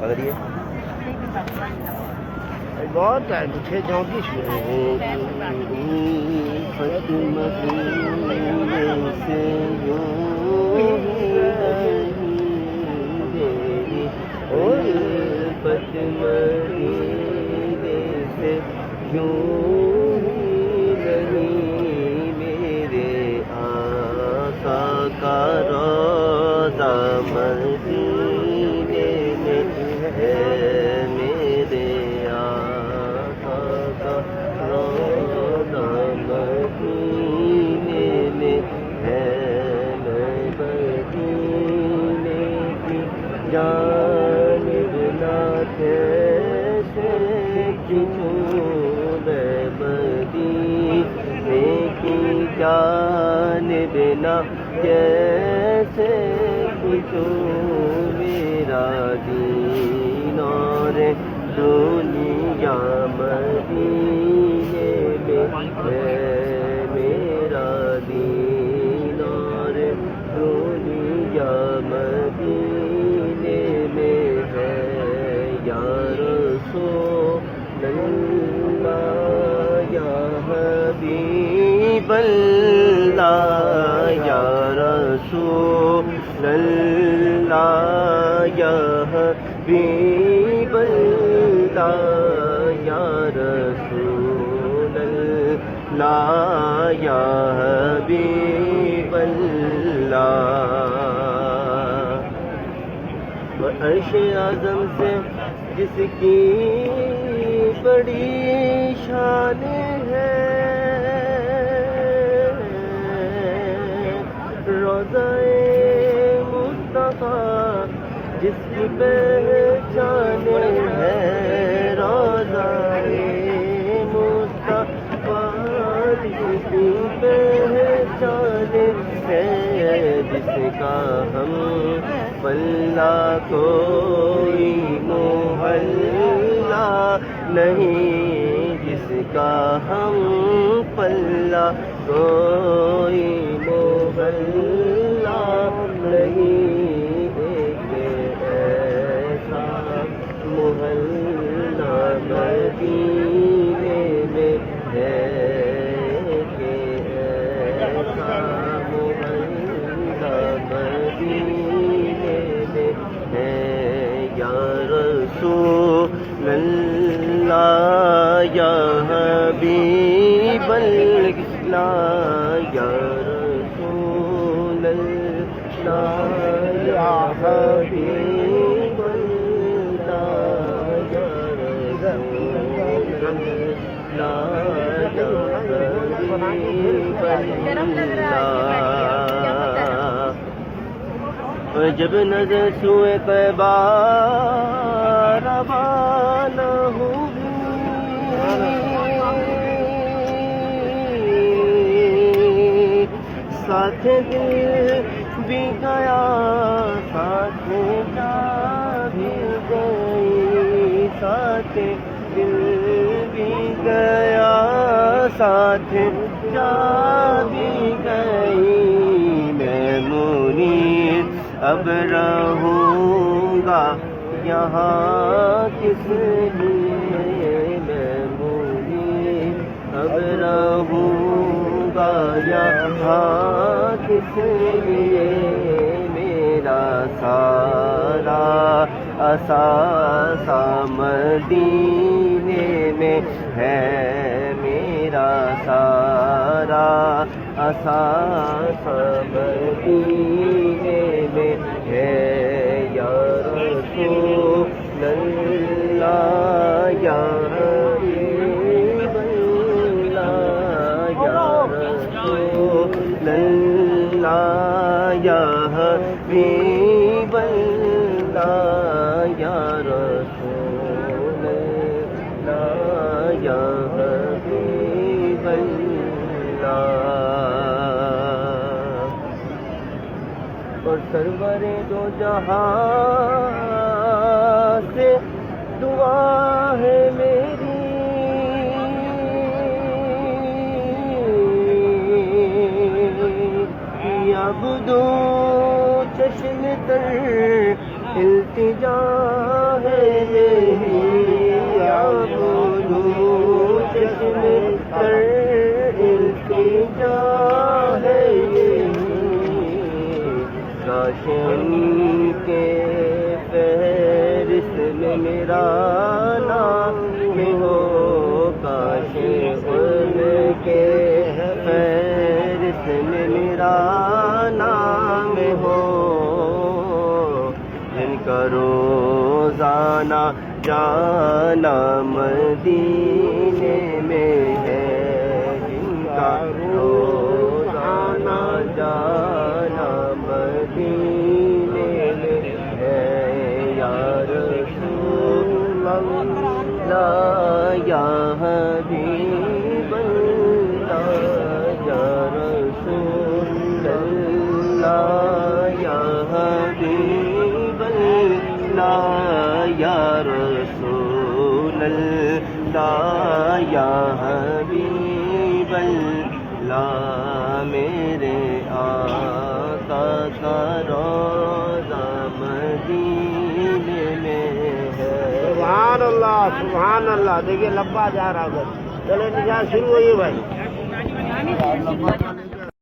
اگر یہ بہت ہے مجھے چونتیس میرے آقا کا روضہ مدینے میں ہے میرے آقا کا روضہ مدینے میں ہے میں مدینے کی جانب نہ کیسے کیوں میں مدینے کی جانب نہ کیسے کیوں میرا دین اور دنیا مدینے میں ہے میرا دین اور دنیا مدینے میں ہے یا رسول اللہ یا حبیب اللہ یا رسول اللہ یا حبیب اللہ یا رسول اللہ یا حبیب اللہ عرش اعظم سے جس کی بڑی شان ہے روضہ مصطفیٰ جس کی پہچان ہے روضہ مصطفیٰ جس کی پہچان ہے جس کا ہم پلہ کوئی محلہ نہیں جس کا ہم پلہ کوئی محلہ نہیں ایک ایسا محلہ مدینے میں ہے کہ ایسا محلہ مدینے میں ہے یا رسول اللہ یا حبیب اللہ یا رسول اللہ یا حبیب اللہ یا رسول اللہ یا حبیب اللہ جب نظر سوئے طیبہ روانہ ہوئی ساتھ دل بھی گیا ساتھ جا بھی گئی ساتھ دل بھی گیا ساتھ جا بھی گئی میں منیر اب رہوں گا یہاں کس لیے میں منیر اب رہوں گا یہاں کس لیے میرا سارا اثاثہ مدینے میں ہے میرا سارا اثاثہ مدینے میں ہے یا رسول اللہ یا حبیب اللہ یا رسول اللہ یا حبیب اللہ یا رسول اللہ یا حبیب اللہ اور سرور دو جہاں سے دعا ہے میری عبدو چشم تر التجا ہے میرا نام ہو، کاش ان کے فہرست میں میرا نام ہو، جن کا روزانہ جانا مدینے میں ہے، جن کا روزانہ جانا مدینے میں ہے، یا رسول اللہ یا حبیب اللہ، یا رسول اللہ یا حبیب اللہ، یا رسول اللہ یا حبیب اللہ، میرے آقا کا روضہ مدینے میں ہے۔ سبحان اللہ سبحان اللہ، دیکھیے لمبا جا رہا ہے، چلے نشان شروع ہوئی بھائی۔